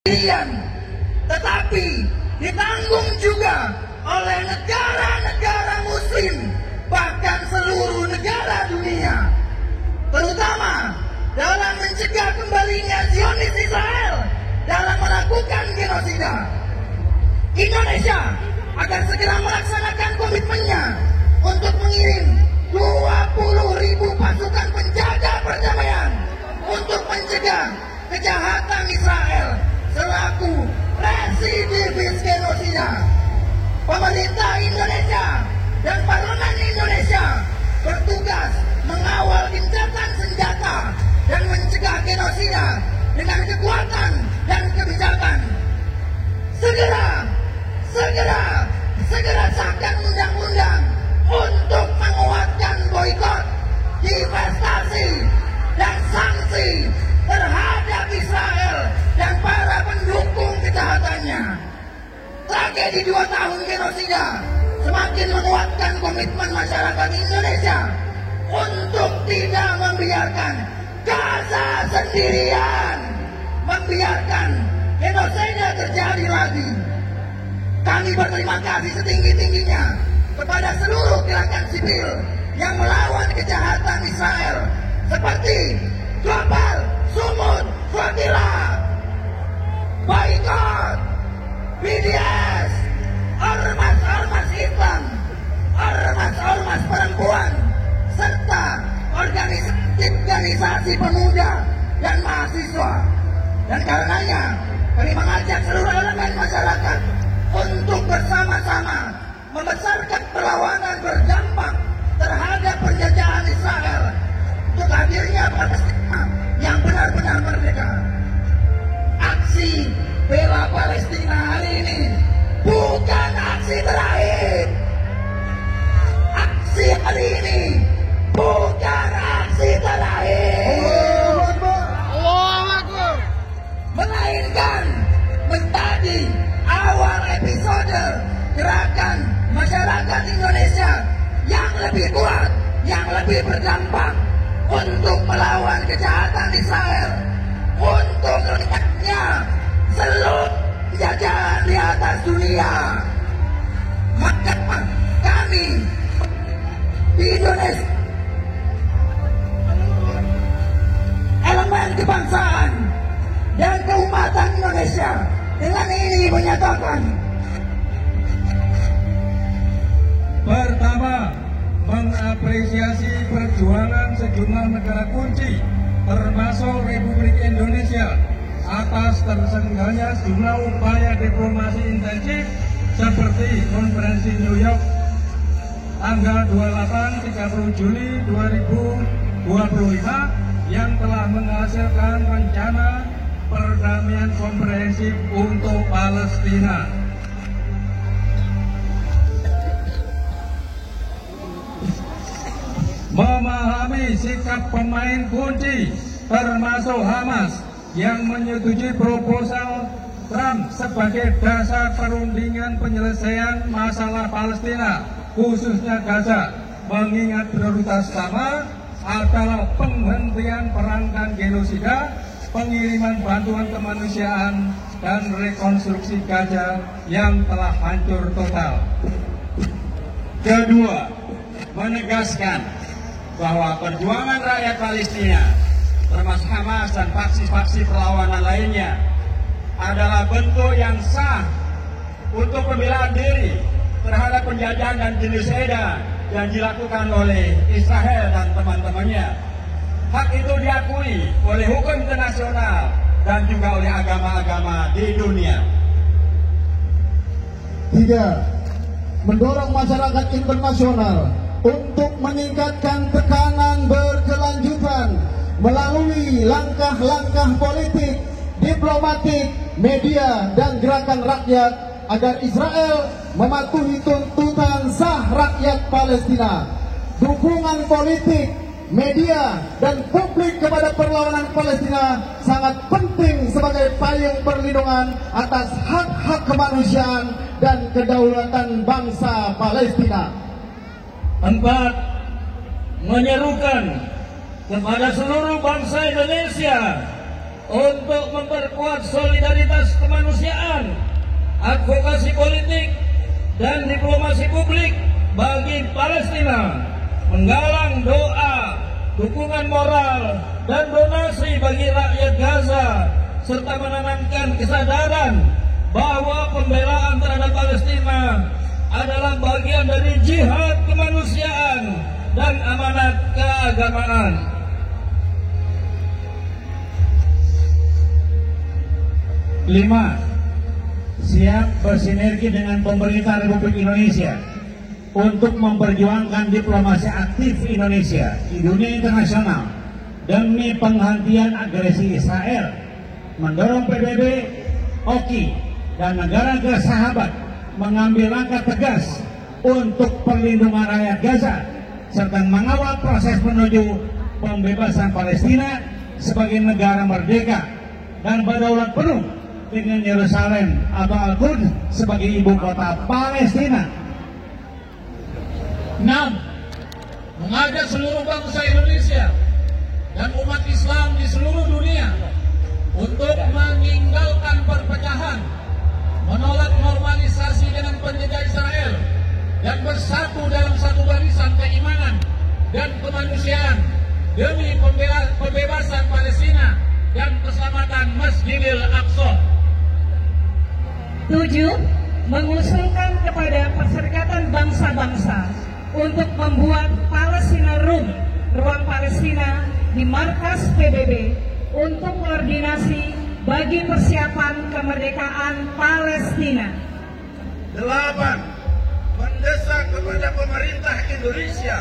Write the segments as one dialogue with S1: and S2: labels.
S1: sendirian, tetapi ditanggung juga oleh negara-negara muslim, bahkan seluruh negara dunia, terutama dalam mencegah kembalinya Zionis Israel dalam melakukan genosida. Indonesia akan segera melaksanakan komitmennya untuk mengirim 20.000 pasukan penjaga perdamaian untuk mencegah kejahatan Israel selaku residivis genosida. Pemerintah Indonesia dan Parlemen Indonesia bertugas mengawal gencatan senjata dan mencegah genosida dengan kekuatan dan kebijakan. Segera sahkan undang-undang untuk menguatkan boikot, divestasi, dan sanksi terhadap Israel dan para pendukung kejahatannya. Tragedi 2 tahun genosida semakin menguatkan komitmen masyarakat Indonesia untuk tidak membiarkan Gaza sendirian, membiarkan genosida terjadi lagi. Kami berterima kasih setinggi-tingginya kepada seluruh gerakan sipil yang melawan kejahatan Israel seperti Global Sumud Fatila, Boykot, BDS, Ormas-ormas Islam, Ormas-ormas perempuan, serta organisasi pemuda dan mahasiswa. Dan karenanya kami mengajak seluruh elemen masyarakat untuk bersama-sama membesarkan perlawanan berdampak terhadap penjajahan Israel untuk hadirnya Palestina yang benar-benar merdeka. Aksi bela Palestina hari ini bukan aksi terakhir. Aksi hari ini bukan aksi terakhir, melainkan menjadi awal episode gerakan masyarakat Indonesia yang lebih kuat, yang lebih berdampak untuk melawan kejahatan Israel, untuk lenyapnya seluruh penjajahan di atas dunia. Maka kami di Indonesia, elemen kebangsaan dan keumatan Indonesia, dengan ini menyatakan:
S2: pertama, mengapresiasi perjuangan sejumlah negara kunci termasuk Republik Indonesia atas terselenggaranya sejumlah upaya diplomasi intensif seperti konferensi New York tanggal 28-30 Juli 2025 yang telah menghasilkan rencana perdamaian komprehensif untuk Palestina. Memahami sikap pemain kunci termasuk Hamas yang menyetujui proposal Trump sebagai dasar perundingan penyelesaian masalah Palestina, khususnya Gaza, mengingat prioritas utama adalah penghentian perang dan genosida, pengiriman bantuan kemanusiaan, dan rekonstruksi Gaza yang telah hancur total. Kedua, menegaskan bahwa perjuangan rakyat Palestina, termasuk Hamas dan faksi-faksi perlawanan lainnya, adalah bentuk yang sah untuk pembelaan diri terhadap penjajahan dan genosida yang dilakukan oleh Israel dan teman-temannya. Hak itu diakui oleh hukum internasional dan juga oleh agama-agama di dunia.
S3: Tiga, mendorong masyarakat internasional untuk meningkatkan tekanan berkelanjutan melalui langkah-langkah politik, diplomatik, media, dan gerakan rakyat agar Israel mematuhi tuntutan sah rakyat Palestina. Dukungan politik, media, dan publik kepada perlawanan Palestina sangat penting sebagai payung perlindungan atas hak-hak kemanusiaan dan kedaulatan bangsa Palestina.
S2: 4. Menyerukan kepada seluruh bangsa Indonesia
S4: untuk memperkuat solidaritas kemanusiaan, advokasi politik, dan diplomasi publik bagi Palestina, menggalang doa, dukungan moral, dan donasi bagi rakyat Gaza, serta menanamkan kesadaran bahwa pembelaan terhadap Palestina adalah bagian dari jihad kemanusiaan dan amanat keagamaan.
S2: Lima, siap bersinergi dengan pemerintah Republik Indonesia untuk memperjuangkan diplomasi aktif Indonesia di dunia internasional demi penghentian agresi Israel, mendorong PBB, OKI, dan negara-negara sahabat mengambil langkah tegas untuk perlindungan rakyat Gaza serta mengawal proses menuju pembebasan Palestina sebagai negara merdeka dan berdaulat penuh dengan Yerusalem atau Al-Quds sebagai ibu kota Palestina.
S4: 6. Mengajak seluruh bangsa Indonesia dan umat Islam di seluruh dunia untuk meninggalkan perpecahan, menolak normalisasi dengan penjajah Israel, dan bersatu dalam satu barisan keimanan dan kemanusiaan demi pembebasan Palestina dan keselamatan Masjidil Aqsa.
S5: 7. Mengusulkan kepada Perserikatan Bangsa-Bangsa untuk membuat Palestina Room, ruang Palestina di markas PBB untuk koordinasi bagi persiapan kemerdekaan Palestina.
S1: 8. Mendesak kepada pemerintah Indonesia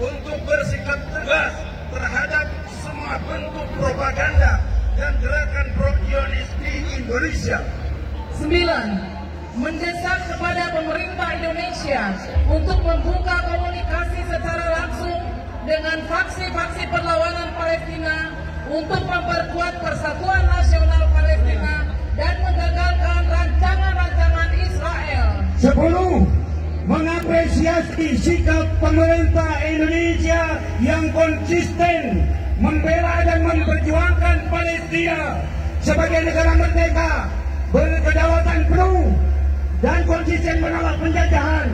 S1: untuk bersikap tegas terhadap semua bentuk propaganda dan gerakan pro-Zionis di Indonesia.
S5: 9. Mendesak kepada pemerintah Indonesia untuk membuka komunikasi secara langsung dengan faksi-faksi perlawanan Palestina untuk memperkuat persatuan nasional Palestina dan menggagalkan rancangan-rancangan Israel.
S1: 10. Mengapresiasi sikap pemerintah Indonesia yang konsisten membela dan memperjuangkan Palestina sebagai negara merdeka, berkedaulatan penuh, dan konsisten menolak penjajahan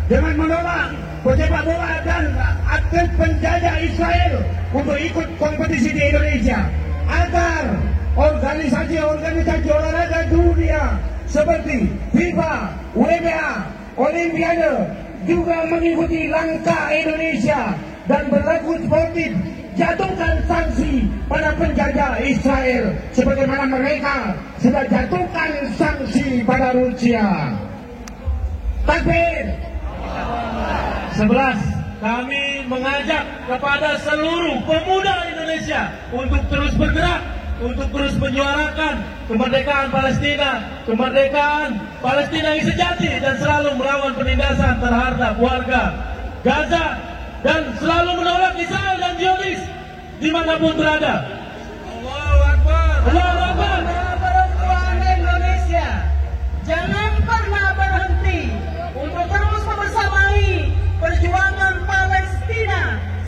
S1: dengan menolak pesepak bola dan atlet penjajah Israel untuk ikut kompetisi di Indonesia, agar organisasi-organisasi olahraga dunia seperti FIFA, WBA, Olimpiade juga mengikuti langkah Indonesia dan berlaku sportif, jatuhkan sanksi pada penjajah Israel sebagaimana mereka sudah jatuhkan sanksi pada Rusia. Takbir.
S4: 11. Kami mengajak kepada seluruh pemuda Indonesia untuk terus bergerak, untuk terus menyuarakan kemerdekaan Palestina, kemerdekaan Palestina yang sejati dan selalu melawan penindasan terhadap warga Gaza dan selalu menolak Israel dan Zionis dimanapun berada. Allahu Akbar.